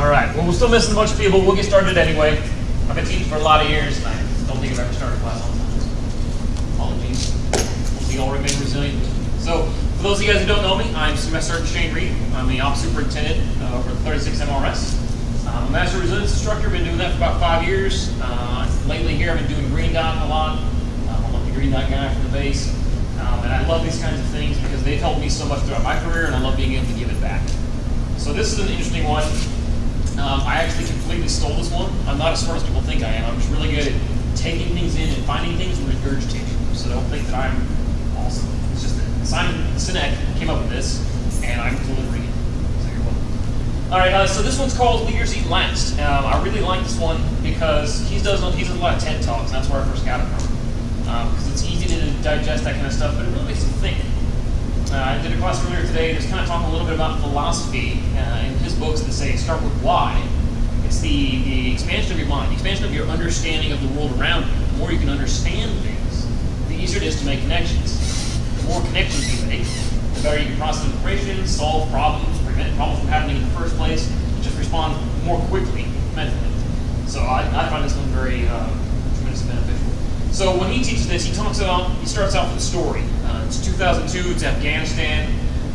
All right, well, we're still missing a bunch of people. We'll get started anyway. I've been teaching for a lot of years, and I don't think I've ever started a class on time. Apologies. We all remain resilient. So, for those of you guys who don't know me, I'm Semester Sergeant Shane Reed. I'm the Ops Superintendent for the 36 MRS. I'm a Master Resilience Instructor. Been doing that for about 5 years. Lately here, I've been doing green dot a lot. I'm like the green dot guy from the base. And I love these kinds of things because they've helped me so much throughout my career, and I love being able to give it back. So this is an interesting one. I actually completely stole this one. I'm not as smart as people think I am. I'm just really good at taking things in and finding things and regurgitating them. So don't think that I'm awesome. It's just that Sinek came up with this, and I'm delivering it. So you're welcome. All right, so this one's called Leaders Eat Last. I really like this one because he does a lot of TED Talks, and that's where I first got it from. Because it's easy to digest that kind of stuff, but it really makes you think. I did a class earlier today just kind of talking a little bit about philosophy in his books that say start with why. It's the expansion of your mind, the expansion of your understanding of the world around you. The more you can understand things, the easier it is to make connections. The more connections you make, the better you can process information, solve problems, prevent problems from happening in the first place, just respond more quickly mentally. So I find this one very tremendously beneficial. So when he teaches this, he starts off with a story. It's 2002, it's Afghanistan,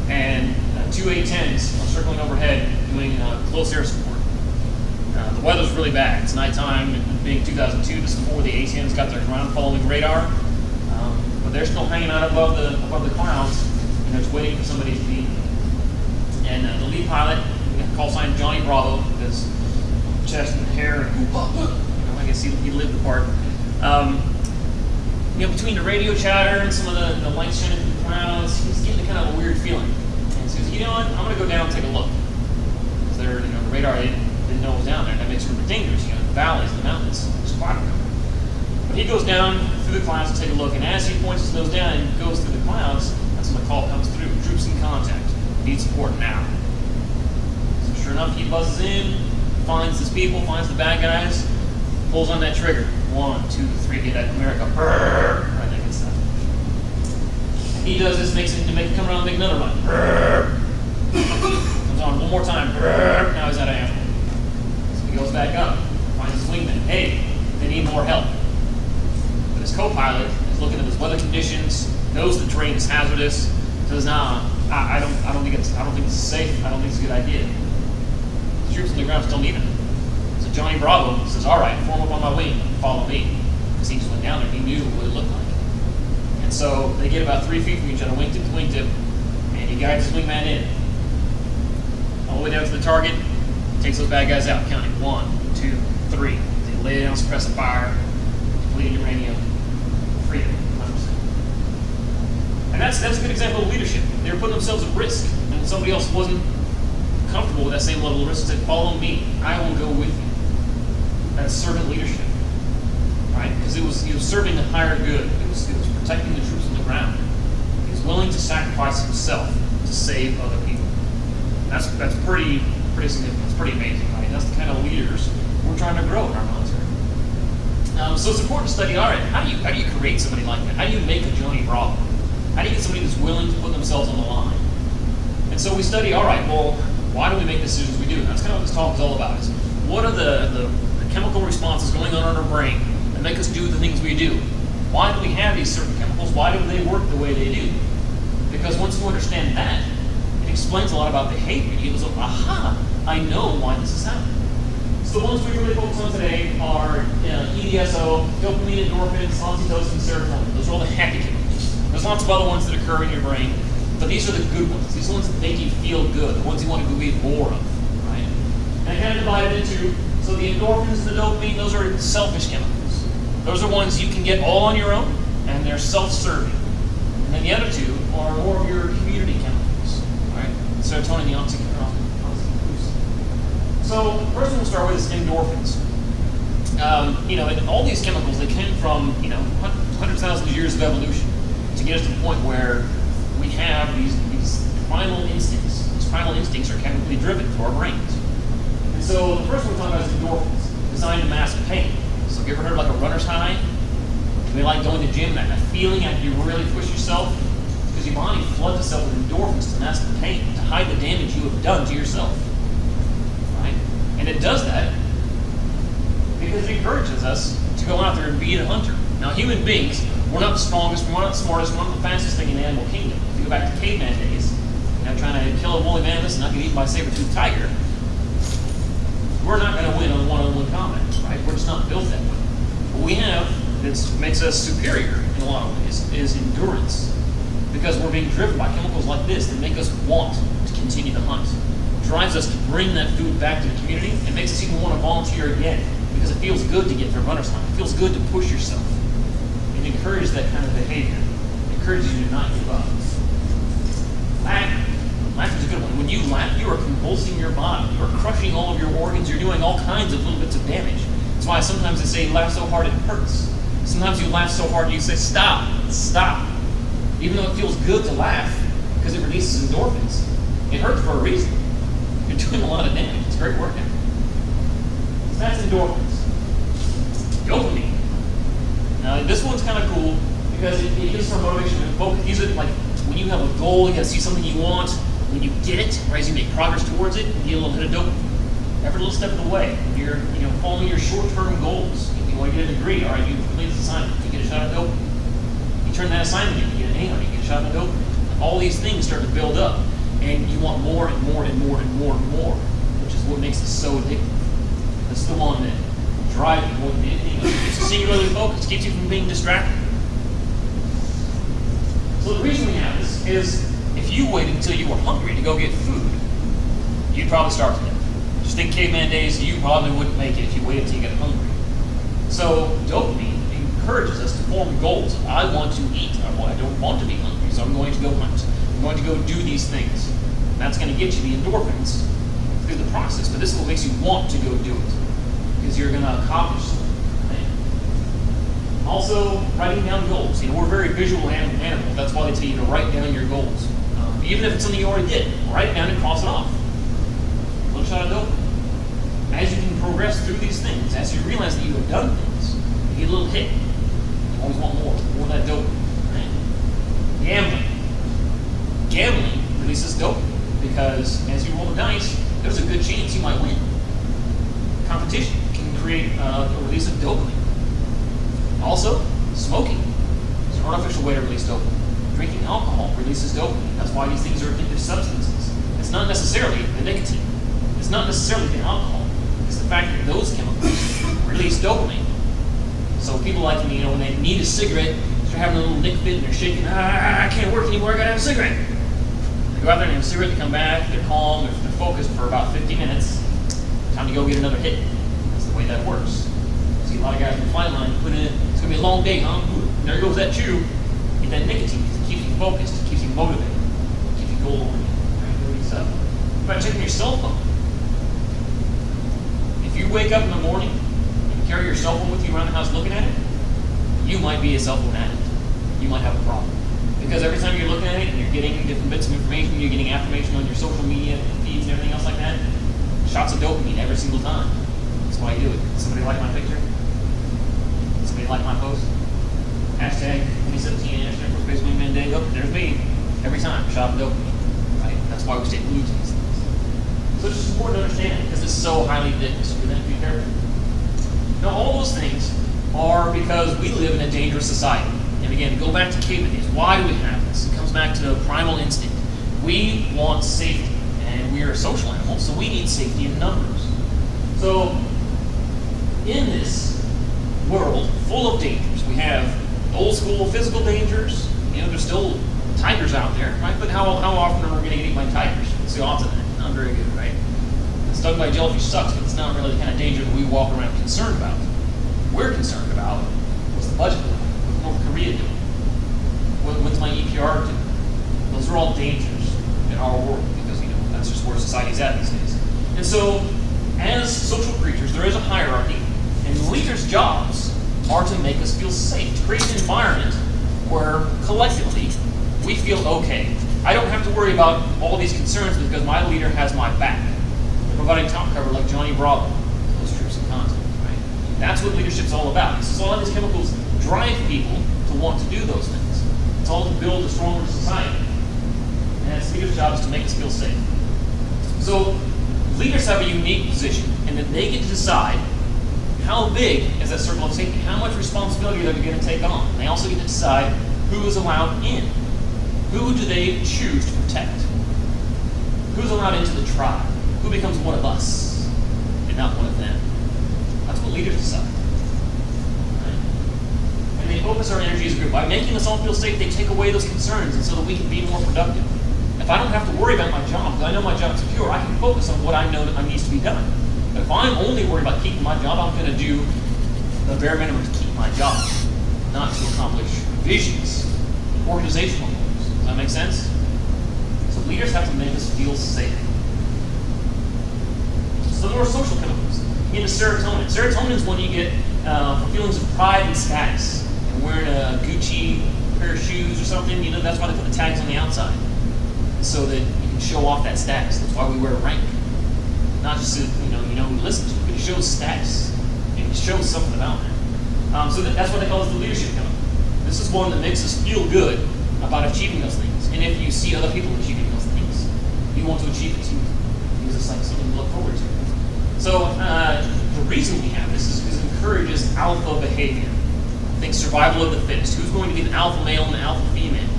and two A-10s are circling overhead doing close air support. The weather's really bad. It's nighttime, and being 2002, this is before the A-10s got their ground following radar. But they're still hanging out above the clouds, and they're just waiting for somebody to feed them. And the lead pilot, call sign Johnny Bravo, because chest and hair, and I guess he lived the part. Between the radio chatter and some of the lights shining through the clouds, he's getting kind of a weird feeling. And so he says, you know what, I'm going to go down and take a look. Because the radar didn't know it was down there, and that makes it really dangerous, the valleys, the mountains, there's fire. But he goes down through the clouds to take a look, and as he points his nose down and goes through the clouds, that's when the call comes through, troops in contact, need support now. So sure enough, he buzzes in, finds his people, finds the bad guys, pulls on that trigger. 1, 2, 3, get that America, brrr, right there, gets that. He does this, makes it come around and make another run. Brrr. Comes on one more time, brrr, now he's out of ammo. So he goes back up, finds his wingman. Hey, they need more help. But his co-pilot is looking at his weather conditions, knows the terrain is hazardous, says, nah, I don't think it's safe, I don't think it's a good idea. The troops on the ground still need him. So Johnny Bravo says, all right, form up on my wing, follow me. Because he just went down there, he knew what it looked like. And so they get about 3 feet from each other, wingtip to wingtip, and he guides his wingman in. All the way down to the target, takes those bad guys out, counting 1, 2, 3. They lay down, suppressive fire, depleted uranium, freedom, 100%. And that's a good example of leadership. They were putting themselves at risk, and when somebody else wasn't comfortable with that same level of risk, said, follow me, I will go with you. That's servant leadership, right? Because he was serving the higher good. It was protecting the troops on the ground. He was willing to sacrifice himself to save other people. That's pretty significant. It's pretty amazing, right? That's the kind of leaders we're trying to grow in our military. So it's important to study. All right, how do you create somebody like that? How do you make a Johnny Bravo? How do you get somebody that's willing to put themselves on the line? And so we study. All right, well, why do we make decisions we do? And that's kind of what this talk is all about. Is what are the chemical responses going on in our brain that make us do the things we do? Why do we have these certain chemicals? Why do they work the way they do? Because once you understand that, it explains a lot about behavior. You go, aha, I know why this is happening. So the ones we really focus on today are EDSO, dopamine, endorphins, oxytocin, serotonin. Those are all the happy chemicals. There's lots of other ones that occur in your brain, but these are the good ones. These are the ones that make you feel good, the ones you want to be more of, right? And I kind of divided into, so the endorphins and the dopamine, those are selfish chemicals. Those are ones you can get all on your own, and they're self-serving. And then the other two are more of your community chemicals, right? Serotonin, the oxytocin. So first one we'll start with is endorphins. And all these chemicals, they came from, hundreds of thousands of years of evolution to get us to the point where we have these primal instincts. These primal instincts are chemically driven through our brains. And so the first one we're talking about is endorphins, designed to mask pain. So have you ever heard like a runner's high? You like going to the gym, that feeling after you really push yourself? Because your body floods itself with endorphins to mask the pain, to hide the damage you have done to yourself. Right? And It does that because it encourages us to go out there and be a hunter. Now, human beings, we're not the strongest, we're not the smartest, we're not the fastest thing in the animal kingdom. If you go back to caveman days, trying to kill a woolly mammoth and not get eaten by a saber-toothed tiger, we're not going to win on one-on-one combat, right? We're just not built that way. What we have that makes us superior in a lot of ways is endurance, because we're being driven by chemicals like this that make us want to continue to hunt. It drives us to bring that food back to the community and makes us even want to volunteer again, because it feels good to get through runner's high. It feels good to push yourself. It encourages that kind of behavior. It encourages you to not give up. Laughter is a good one. When you laugh, you are convulsing your body. You are crushing all of your organs. You're doing all kinds of little bits of damage. That's why sometimes they say laugh so hard it hurts. Sometimes you laugh so hard you say stop, stop. Even though it feels good to laugh because it releases endorphins, it hurts for a reason. You're doing a lot of damage. It's great workout. So that's endorphins. Dopamine. Now this one's kind of cool because it gives some motivation and focus. These are like when you have a goal, you got to see something you want. When you get it, right, as you make progress towards it, you get a little hit of dopamine. Every little step of the way, you're following your short-term goals. If you want to get a degree, all right, you complete this assignment, you get a shot of dopamine. You turn that assignment in, you get an A on it, you get a shot of dopamine. All these things start to build up, and you want more and more and more and more and more, which is what makes it so addictive. That's the one that drives you more than anything else. It keeps you singularly focused, keeps you from being distracted. So the reason we have this is if you waited until you were hungry to go get food, you'd probably starve to death. Just think caveman days, you probably wouldn't make it if you waited until you got hungry. So dopamine encourages us to form goals. I want to eat. I don't want to be hungry, so I'm going to go hunt. I'm going to go do these things. And that's going to get you the endorphins through the process, but this is what makes you want to go do it, because you're going to accomplish something. Also, writing down goals. We're very visual animals. That's why they tell you to write down your goals. Even if it's something you already did, write it down and cross it off. A little shot of dopamine. As you can progress through these things, as you realize that you have done things, you get a little hit. You always want more of that dopamine. Right? Gambling releases dopamine because as you roll the dice, there's a good chance you might win. Competition can create a release of dopamine. Also, smoking is an artificial way to release dopamine. Drinking alcohol releases dopamine. That's why these things are addictive substances. It's not necessarily the nicotine. It's not necessarily the alcohol. It's the fact that those chemicals release dopamine. So people like, when they need a cigarette, they're having a little nick fit and they're shaking, I can't work anymore, I gotta have a cigarette. They go out there and have a cigarette, they come back, they're calm, they're focused for about 50 minutes. Time to go get another hit. That's the way that works. See a lot of guys in the flight line put in, it's gonna be a long day, huh? There goes that chew. Get that nicotine. It keeps you focused. It keeps you motivated. It keeps you goal-oriented. So, about checking your cell phone. If you wake up in the morning and carry your cell phone with you around the house looking at it, you might be a cell phone addict. You might have a problem. Because every time you're looking at it and you're getting different bits of information, you're getting affirmation on your social media feeds and everything else like that, shots of dopamine every single time. That's why you do it. Somebody like my picture? Somebody like my post? Hashtag 2017, hashtag First Base Wingman Day. Oh, there's me. Every time, shot of dopamine. Right? That's why we stay glued to these things. So it's just important to understand it because it's so highly addictive. So we're going to be careful. Now, all those things are because we live in a dangerous society. And again, go back to caveman days. Why do we have this? It comes back to primal instinct. We want safety, and we are social animals, so we need safety in numbers. So, in this world full of dangers, we have old school physical dangers. There's still tigers out there, right? But how often are we going to get eaten by tigers? What's the odds of that? Not very good, right? Stung by a jellyfish sucks, but it's not really the kind of danger that we walk around concerned about. We're concerned about what's the budget doing? What's North Korea doing? What's my EPR doing? Those are all dangers in our world because that's just where society's at these days. And so, as social creatures, there is a hierarchy, and leaders' jobs are to make us feel safe, to create an environment where collectively we feel okay. I don't have to worry about all these concerns because my leader has my back. They're providing top cover like Johnny Bravo, those troops in contact, right? That's what leadership's all about. This is all these chemicals drive people to want to do those things. It's all to build a stronger society. And it's leader's job is to make us feel safe. So Leaders have a unique position in that they get to decide how big is that circle of safety, how much responsibility they're going to take on. They also get to decide who is allowed in. Who do they choose to protect? Who's allowed into the tribe? Who becomes one of us and not one of them? That's what leaders decide. Right? And they focus our energy as a group. By making us all feel safe, they take away those concerns and so that we can be more productive. If I don't have to worry about my job, because I know my job's secure, I can focus on what I know that needs to be done. But if I'm only worried about keeping my job, I'm going to do the bare minimum to keep my job, not to accomplish visions, organizational goals. Does that make sense? So leaders have to make us feel safe. So there are social chemicals. You get serotonin. Serotonin is one you get for feelings of pride and status. And wearing a Gucci pair of shoes or something, that's why they put the tags on the outside. So that you can show off that status. That's why we wear rank. Not just so you know who listens to it, but it shows status. It shows something about that. So that's what they call the leadership chemical. This is one that makes us feel good about achieving those things. And if you see other people achieving those things, you want to achieve it too. Because it's like something to look forward to. So the reason we have this is because it encourages alpha behavior. Think survival of the fittest. Who's going to be the alpha male and the alpha female?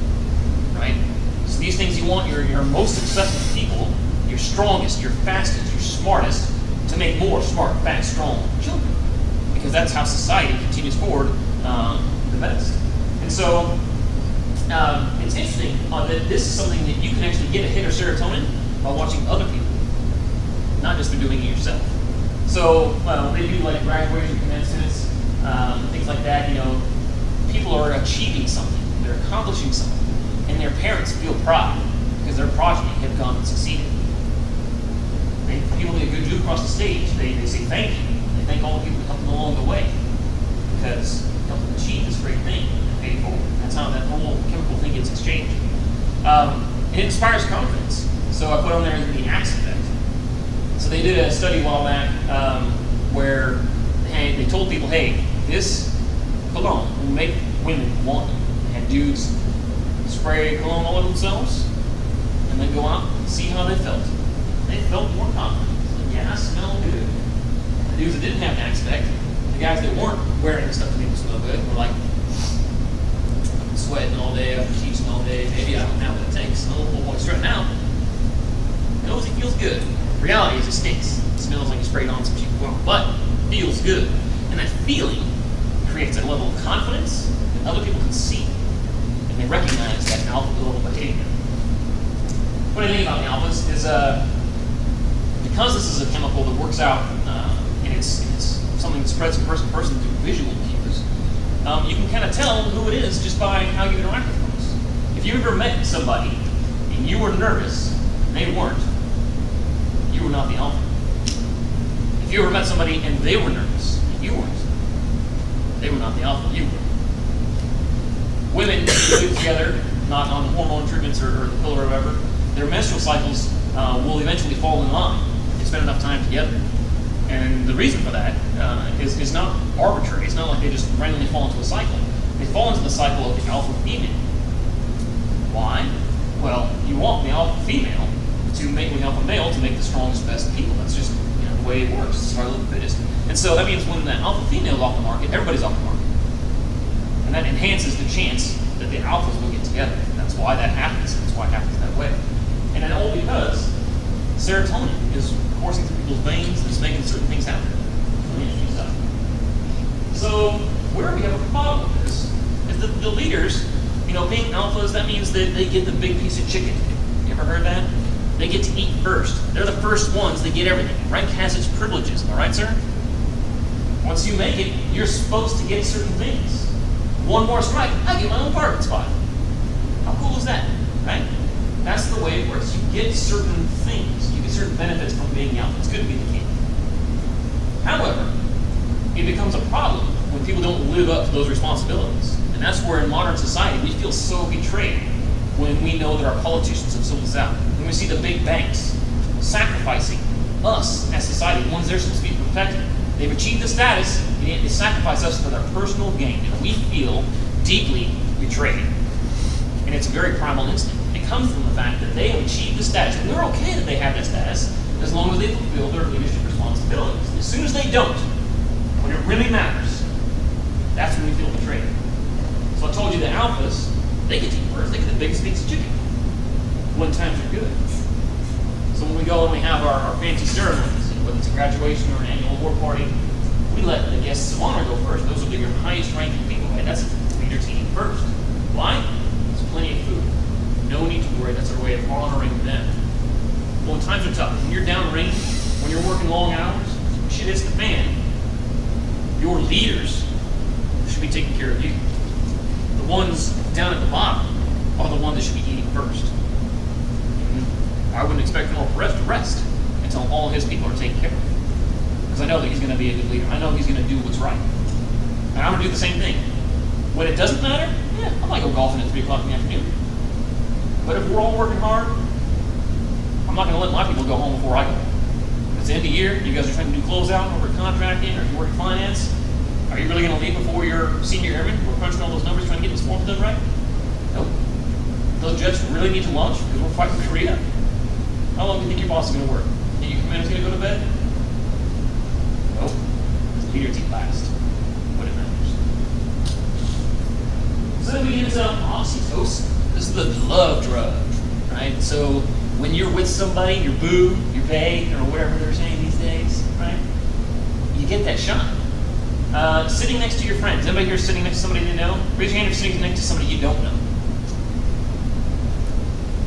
Right? So these things you want your most successful people, your strongest, your fastest, your smartest, to make more smart, fast, strong children. Because that's how society continues forward the best. And so it's interesting that this is something that you can actually get a hit of serotonin by watching other people, not just through doing it yourself. So they do like graduation commencements, things like that. People are achieving something, they're accomplishing something, and their parents feel proud because their progeny have gone and succeeded. People that do across the stage, they say thank you. They thank all the people who helped them along the way because they helped them achieve this great thing and pay it forward. That's how that whole chemical thing gets exchanged. It inspires confidence. So I put on there the axe effect. So they did a study a while back where they told people, hey, this cologne will make women want them. They had dudes spray cologne all over themselves and then go out and see how they felt. They felt more confident. Like, yeah, I smell good. The dudes that didn't have an axe effect, the guys that weren't wearing the stuff to make them smell good, were like, I'm sweating all day, I'm teaching all day, maybe I don't have what it takes. A little boy strutting out knows he feels good. Reality is it stinks. It smells like you sprayed on some cheap cologne, but it feels good. And that feeling creates a level of confidence that other people can see. And they recognize that alpha level behavior. What I think about the alphas is because this is a chemical that works out and it's something that spreads from person to person through visual cues, you can kind of tell who it is just by how you interact with folks. If you ever met somebody and you were nervous and they weren't, you were not the alpha. If you ever met somebody and they were nervous and you weren't, they were not the alpha, you were. Women who live together, not on hormone treatments or the pill or whatever, their menstrual cycles will eventually fall in line. They spend enough time together. And the reason for that is not arbitrary. It's not like they just randomly fall into a cycle. They fall into the cycle of the alpha female. Why? Well, you want the alpha female to mate with the alpha male to make the strongest, best people. That's just the way it works. It's survival of the fittest. And so that means when the alpha female is off the market, everybody's off the market. And that enhances the chance that the alphas will get together. That's why that happens. That's why it happens that way. And then all because serotonin is coursing through people's veins and is making certain things happen. So where we have a problem with this is that the leaders, being alphas, that means that they get the big piece of chicken. You ever heard that? They get to eat first. They're the first ones that get everything. Rank has its privileges, am I right, sir? Once you make it, you're supposed to get certain things. One more strike, I get my own parking spot. How cool is that, right? That's the way it works. You get certain things. You get certain benefits from being the alpha. It's good to be the king. However, it becomes a problem when people don't live up to those responsibilities. And that's where in modern society we feel so betrayed when we know that our politicians have sold us out. When we see the big banks sacrificing us as society, the ones they're supposed to be protecting. They've achieved the status, and yet they sacrifice us for their personal gain. And we feel deeply betrayed. And it's a very primal instinct. It comes from the fact that they have achieved the status. And we're okay that they have that status, as long as they fulfill their leadership responsibilities. As soon as they don't, when it really matters, that's when we feel betrayed. So I told you the alphas, they get to eat first. They get the biggest piece of chicken when times are good. So when we go and we have our fancy ceremonies, whether it's a graduation or an annual award party, we let the guests of honor go first. Those will be your highest ranking people, right? That's leader to eat first. Why? There's plenty of food. No need to worry. That's our way of honoring them. Well, when times are tough, when you're downrange, when you're working long hours, shit hits the fan, your leaders should be taking care of you. The ones down at the bottom are the ones that should be eating first. I wouldn't expect General Perez to rest until all his people are taken care of. Because I know that he's going to be a good leader. I know he's going to do what's right. And I'm going to do the same thing. When it doesn't matter, yeah, I might go golfing at 3 o'clock in the afternoon. But if we're all working hard, I'm not going to let my people go home before I go. If it's the end of the year, you guys are trying to do closeout over contracting or you work in finance, are you really going to leave before your senior airmen? We're crunching all those numbers trying to get this form done right? Nope. Those jets really need to launch because we're fighting Korea. How long do you think your boss is going to work? Think your commander's going to go to bed? Nope. The leader team last. What it matters. So then we get into oxytocin. This is the love drug, right? So when you're with somebody, your boo, your bae, or whatever they're saying these days, right? You get that shot. Sitting next to your friends. Anybody here sitting next to somebody you know? Raise your hand if you're sitting next to somebody you don't know.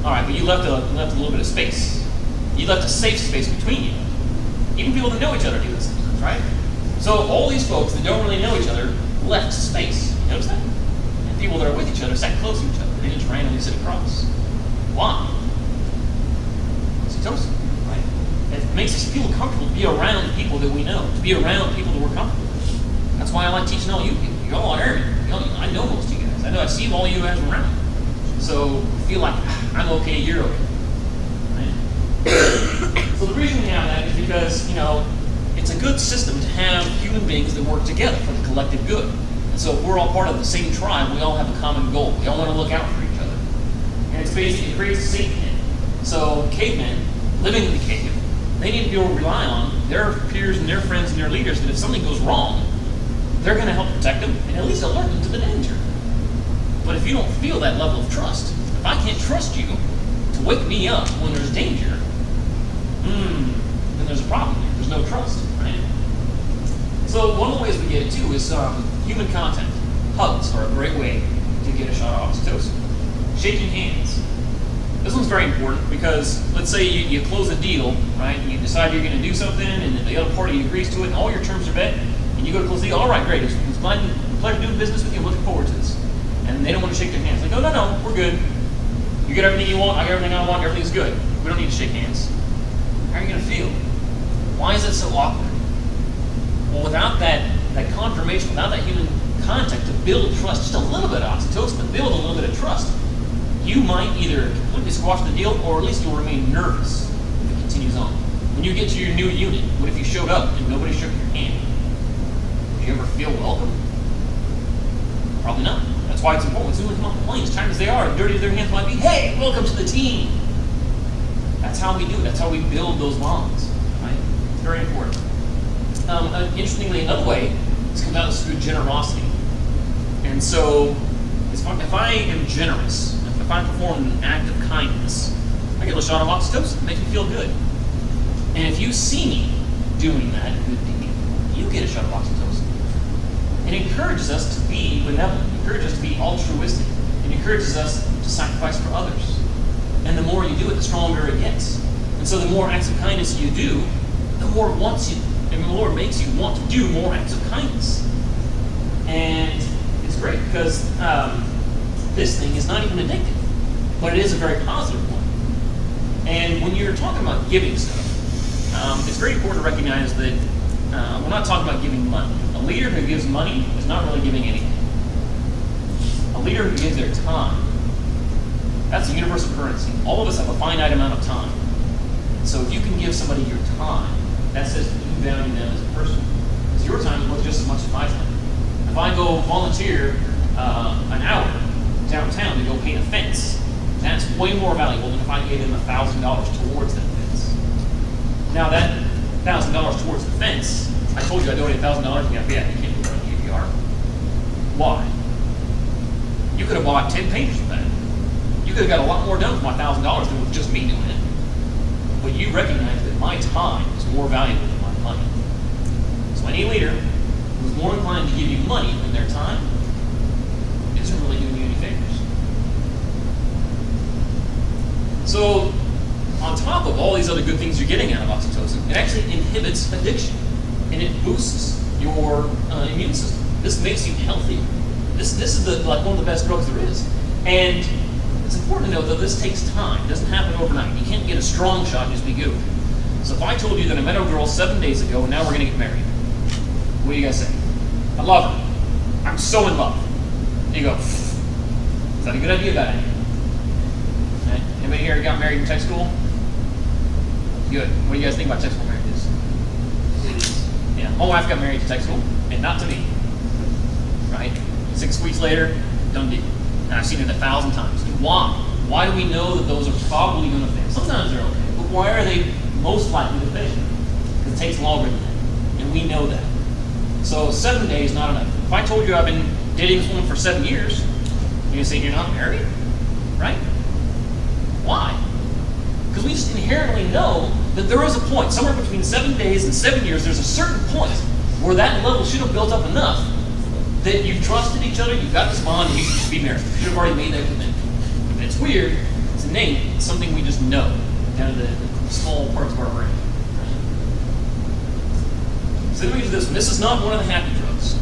All right, but you left a little bit of space. You left a safe space between you. Even people that know each other do this sometimes, right? So all these folks that don't really know each other left space. You notice that? And people that are with each other sat close to each other. They just randomly sit across. Why? Oxytocin, right? It makes us feel comfortable to be around the people that we know, to be around people that we're comfortable with. That's why I like teaching all you people. You all are airmen. I know most of you guys. I see all you guys around. So feel like I'm okay, you're okay. Right? So the reason we have that is because, it's a good system to have human beings that work together for the collective good. And so if we're all part of the same tribe, we all have a common goal. We all want to look out for each other. And it creates a safety net. So cavemen, living in the cave, they need to be able to rely on their peers and their friends and their leaders that if something goes wrong, they're going to help protect them and at least alert them to the danger. But if you don't feel that level of trust, if I can't trust you to wake me up when there's danger, then there's a problem here. There's no trust, right? So one of the ways we get it too is human contact. Hugs are a great way to get a shot of oxytocin. Shaking hands. This one's very important because let's say you close a deal, right? You decide you're going to do something and then the other party agrees to it and all your terms are met and you go to close the deal. All right, great. It's a pleasure doing business with you. I'm looking forward to this. And they don't want to shake their hands. Like, no, we're good. You get everything you want, I got everything I want, everything's good. We don't need to shake hands. How are you going to feel? Why is it so awkward? Well, without that confirmation, without that human contact to build trust, just a little bit of oxytocin, to build a little bit of trust, you might either completely squash the deal or at least you'll remain nervous if it continues on. When you get to your new unit, what if you showed up and nobody shook your hand? Did you ever feel welcome? Probably not. That's why it's important when someone comes off the plane, as tired as they are, and dirty as their hands might be, hey, welcome to the team. That's how we do it. That's how we build those bonds. Right? It's very important. Interestingly, another way, this comes out through generosity. And so, if I am generous, if I perform an act of kindness, I get a shot of oxytocin. It makes me feel good. And if you see me doing that good deed, you get a shot of oxytocin. It encourages us to be benevolent. It encourages us to be altruistic. It encourages us to sacrifice for others. And the more you do it, the stronger it gets. And so the more acts of kindness you do, the more it makes you want to do more acts of kindness. And it's great because this thing is not even addictive, but it is a very positive one. And when you're talking about giving stuff, it's very important to recognize that we're not talking about giving money. A leader who gives money is not really giving anything. A leader who gives their time, that's a universal currency. All of us have a finite amount of time. So if you can give somebody your time, that says that you value them as a person. Because your time is worth just as much as my time. If I go volunteer an hour downtown to go paint a fence, that's way more valuable than if I gave them $1,000 towards that fence. Now that $1,000 towards the fence, I told you I donated $1,000, you can't do that on KPR. Why? You could have bought 10 pages of that. You could have got a lot more done for my $1,000 than with just me doing it. But you recognize that my time is more valuable than my money. So any leader who's more inclined to give you money than their time isn't really doing you any favors. So, on top of all these other good things you're getting out of oxytocin, it actually inhibits addiction, and it boosts your immune system. This makes you healthier. This is like one of the best drugs there is. And it's important to know that this takes time. It doesn't happen overnight. You can't get a strong shot and just be good with it. So if I told you that I met a girl 7 days ago and now we're going to get married, what do you guys say? I love her. I'm so in love. And you go, is that a good idea, bad idea? Okay. Anybody here got married in tech school? Good. What do you guys think about tech school marriages? Yeah, my wife got married to tech school, and not to me. Right? 6 weeks later, done deal. And I've seen it 1,000 times. And why? Why do we know that those are probably going to fail? Sometimes they're okay, but why are they most likely to fail? Because it takes longer than that, and we know that. So 7 days, not enough. If I told you I've been dating this woman for 7 years, you'd say you're not married, right? Why? Because we just inherently know that there is a point, somewhere between 7 days and 7 years, there's a certain point where that level should have built up enough that you've trusted each other, you've got this bond, and you should be married. You should have already made that commitment. And it's weird, it's innate, it's something we just know, down to the small parts of our brain. So then we get to this one. This is not one of the happy drugs.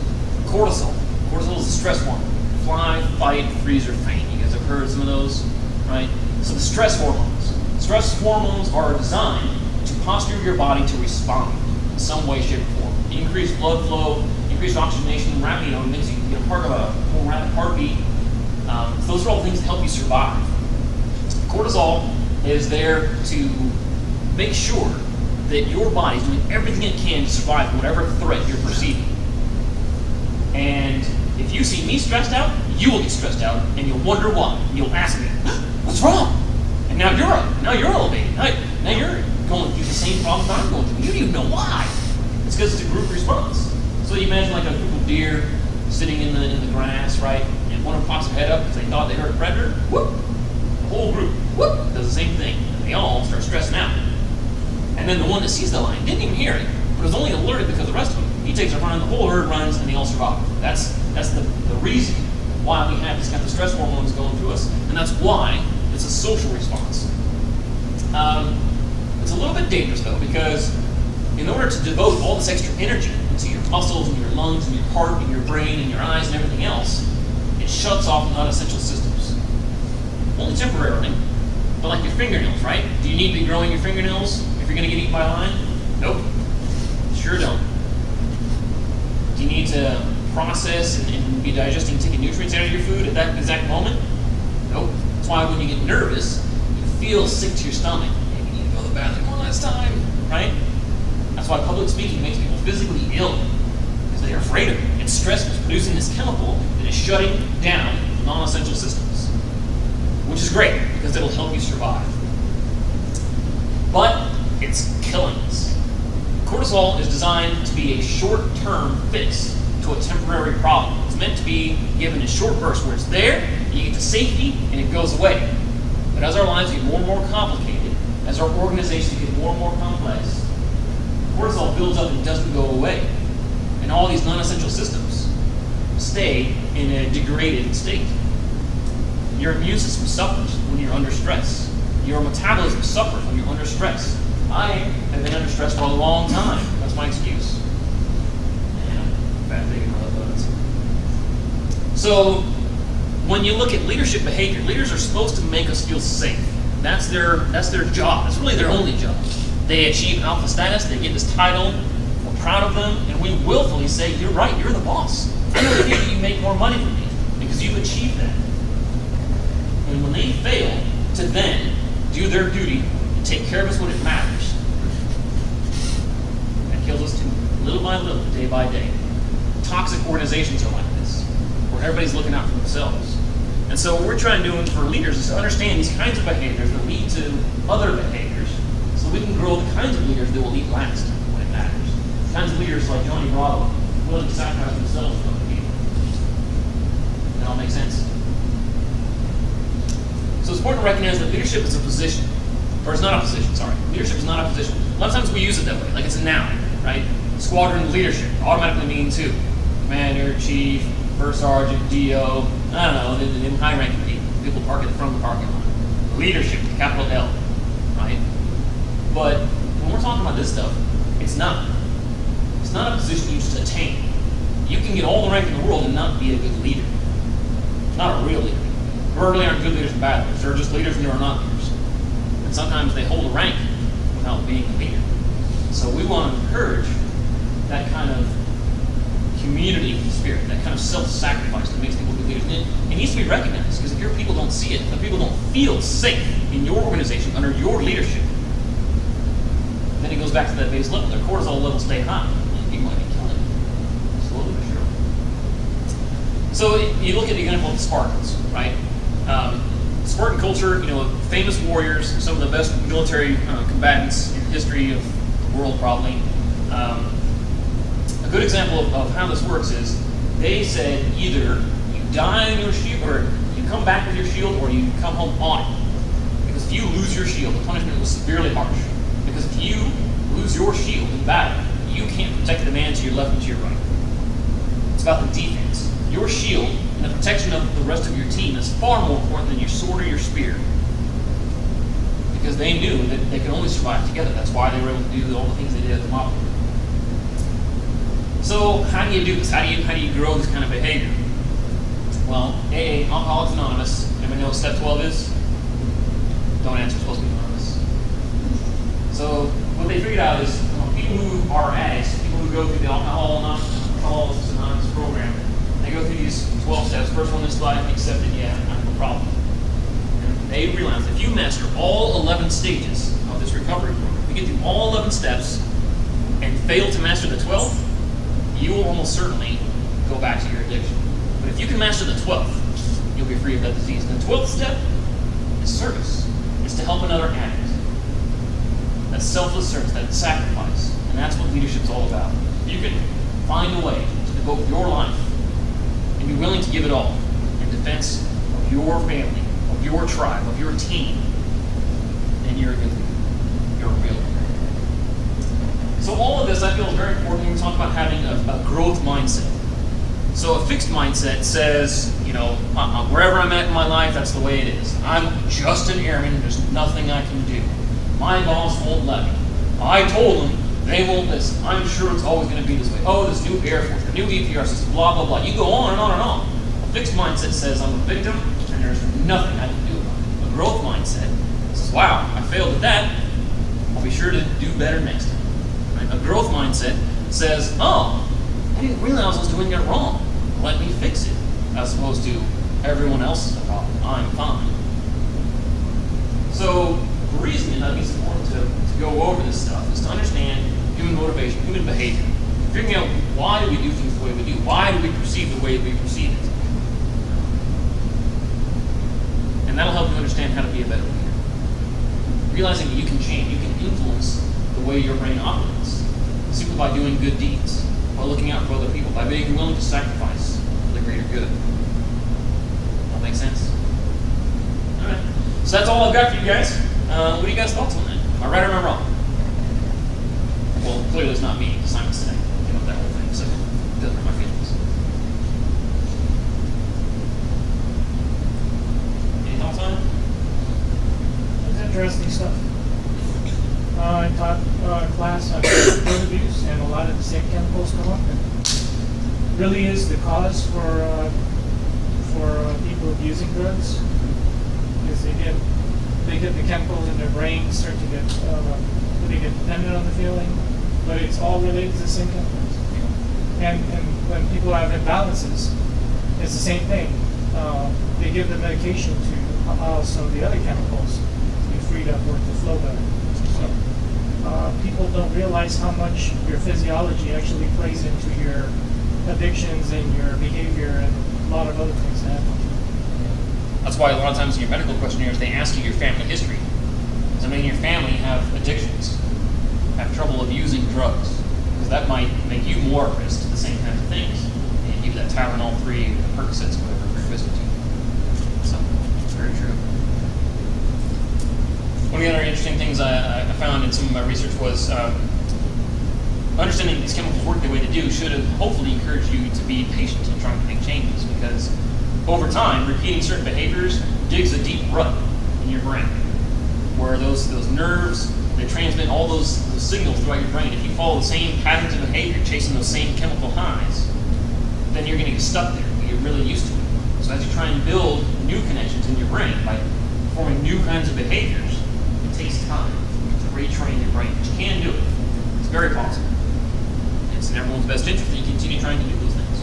Cortisol. Cortisol is a stress hormone. Fly, fight, freeze, or faint. You guys have heard some of those, right? So the stress hormones. Stress hormones are designed to posture your body to respond in some way, shape, or form. Increased blood flow, increased oxygenation, rapid, it makes you get a part of a more rapid heartbeat. So those are all things that help you survive. Cortisol is there to make sure that your body's doing everything it can to survive whatever threat you're perceiving. And if you see me stressed out, you will get stressed out, and you'll wonder why. You'll ask me, "What's wrong?" And now you're elevated. Now you're going through the same problems I'm going through. You don't even know why. It's because it's a group response. So you imagine like a group of deer sitting in the grass, right? And one of them pops their head up because they thought they heard a predator. Whoop! The whole group, whoop, does the same thing. And they all start stressing out. And then the one that sees the lion didn't even hear it, but was only alerted because the rest of them. He takes a run, the whole herd runs, and they all survive. That's the reason why we have this kind of stress hormones going through us, and that's why it's a social response. It's a little bit dangerous though, because in order to devote all this extra energy into your muscles and your lungs and your heart and your brain and your eyes and everything else, it shuts off non-essential systems. Only temporarily, but like your fingernails, right? Do you need to be growing your fingernails if you're going to get eaten by a lion? Nope. Sure don't. Do you need to process and be digesting and taking nutrients out of your food at that exact moment? Nope. That's why when you get nervous, you feel sick to your stomach. Maybe you need to go to the bathroom one last time, right? That's why public speaking makes people physically ill, because they are afraid of it. And stress is producing this chemical that is shutting down non-essential systems, which is great because it'll help you survive. But it's killing us. Cortisol is designed to be a short-term fix to a temporary problem. It's meant to be given in short bursts where it's there, you get to safety, and it goes away. But as our lives get more and more complicated, as our organizations get more and more complex, cortisol builds up and doesn't go away. And all these non-essential systems stay in a degraded state. Your immune system suffers when you're under stress. Your metabolism suffers when you're under stress. I have been under stress for a long time. That's my excuse. Bad thing in other thoughts. So, when you look at leadership behavior, leaders are supposed to make us feel safe. That's their job. That's really their only job. They achieve alpha status. They get this title. We're proud of them, and we willfully say, "You're right. You're the boss. I'm going to give you make more money from me because you've achieved that." And when they fail to then do their duty and take care of us when it matters, that kills us too, little by little, day by day. Toxic organizations are like this, where everybody's looking out for themselves. And so what we're trying to do for leaders is to understand these kinds of behaviors that lead to other behaviors so So we can grow the kinds of leaders that will lead last when it matters. The kinds of leaders like Johnny Bravo, willing to sacrifice themselves for other people. That all makes sense? So it's important to recognize that leadership is a position. Or it's not a position, sorry. Leadership is not a position. A lot of times we use it that way, like it's a noun, right? Squadron leadership automatically means who? Commander, chief, first sergeant, DO, I don't know, the high-ranking people park at the front of the parking lot. Leadership, capital L, right? But when we're talking about this stuff, it's not. It's not a position you just attain. You can get all the rank in the world and not be a good leader. Not a real leader. There really aren't good leaders and bad leaders. There are just leaders and there are not leaders. And sometimes they hold a rank without being a leader. So we want to encourage that kind of community spirit, that kind of self-sacrifice that makes people good leaders. And it needs to be recognized, because if your people don't see it, if people don't feel safe in your organization under your leadership, then it goes back to that base level. Their cortisol levels stay high. And people might be killing them, slowly but surely. So you look at the example of the Spartans, right? Spartan culture, famous warriors, some of the best military combatants in the history of the world, probably. A good example of how this works is they said either you die on your shield, or you come back with your shield, or you come home on it. Because if you lose your shield, the punishment was severely harsh. Because if you lose your shield in battle, you can't protect the man to your left and to your right. It's about the defense. Your shield and the protection of the rest of your team is far more important than your sword or your spear. Because they knew that they could only survive together. That's why they were able to do all the things they did at the model. So how do you do this? How do you grow this kind of behavior? Well, AA, Alcoholics Anonymous. Anybody know what step 12 is? Don't answer, it's supposed to be anonymous. So what they figured out is people who are addicts, people who go through the Alcoholics Anonymous program, they go through these 12 steps. First one is life, accept it, yeah, I have a problem. And they realize if you master all 11 stages of this recovery program, you get through all 11 steps and fail to master the 12th, you will almost certainly go back to your addiction. But if you can master the 12th, you'll be free of that disease. And the 12th step is service. It's to help another addict. That's selfless service, that's sacrifice. And that's what leadership is all about. If you can find a way to devote your life and be willing to give it all in defense of your family, of your tribe, of your team, then you're a good leader. You're a real leader. So all of this, I feel, is very important when we talk about having a growth mindset. So a fixed mindset says, wherever I'm at in my life, that's the way it is. I'm just an airman. There's nothing I can do. My boss won't let me. I told them they won't listen. I'm sure it's always going to be this way. Oh, this new Air Force, the new EPR system, blah, blah, blah. You go on and on and on. A fixed mindset says I'm a victim and there's nothing I can do about it. A growth mindset says, wow, I failed at that. I'll be sure to do better next time. Right? A growth mindset says, oh, I didn't realize I was doing it wrong. Let me fix it. As opposed to everyone else is the problem. I'm fine. So the reason I think it's important to go over this stuff is to understand human motivation, human behavior. Figuring out why do we do things the way we do? Why do we perceive the way we perceive it? And that'll help you understand how to be a better leader. Realizing that you can change, you can influence the way your brain operates simply by doing good deeds, by looking out for other people, by being willing to sacrifice for the greater good. That makes sense? Alright. So that's all I've got for you guys. What are you guys' thoughts on that? Am I right or am I wrong? Well, clearly it's not me, because Simon Sinek came up with that whole thing, so it doesn't hurt my feelings. Any thoughts on it? It's interesting stuff. I taught class on drug abuse, and a lot of the same chemicals come up, and really is the cause for people abusing drugs, because they get the chemicals in their brain start to get they get dependent on the feeling, but it's all related to the same chemicals. And when people have imbalances, it's the same thing. They give the medication to allow some of the other chemicals to be freed up or to flow better. So people don't realize how much your physiology actually plays into your addictions and your behavior and a lot of other things that happen. That's why a lot of times in your medical questionnaires, they ask you your family history. Does many in your family have addictions, have trouble abusing drugs? Because that might make you more at risk to the same kinds of things. And give you that Tylenol 3, the Percocets, whatever, for your wisdom teeth. So, it's very true. One of the other interesting things I found in some of my research was understanding these chemicals work the way they do should have hopefully encouraged you to be patient in trying to make changes, because over time, repeating certain behaviors digs a deep rut in your brain, where those nerves, they transmit all those signals throughout your brain. If you follow the same patterns of behavior, chasing those same chemical highs, then you're going to get stuck there. You get really used to it. So as you try and build new connections in your brain by forming new kinds of behaviors, it takes time to retrain your brain. But you can do it. It's very possible. It's in everyone's best interest that you continue trying to do those things.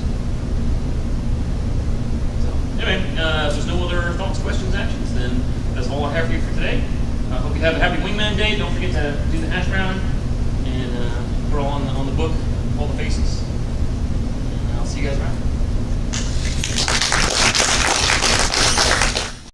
So anyway, if there's no other thoughts, questions, actions, then that's all I have for you for today. I hope you have a happy Wingman Day. Don't forget to do the hash brown and put all on the book, all the faces.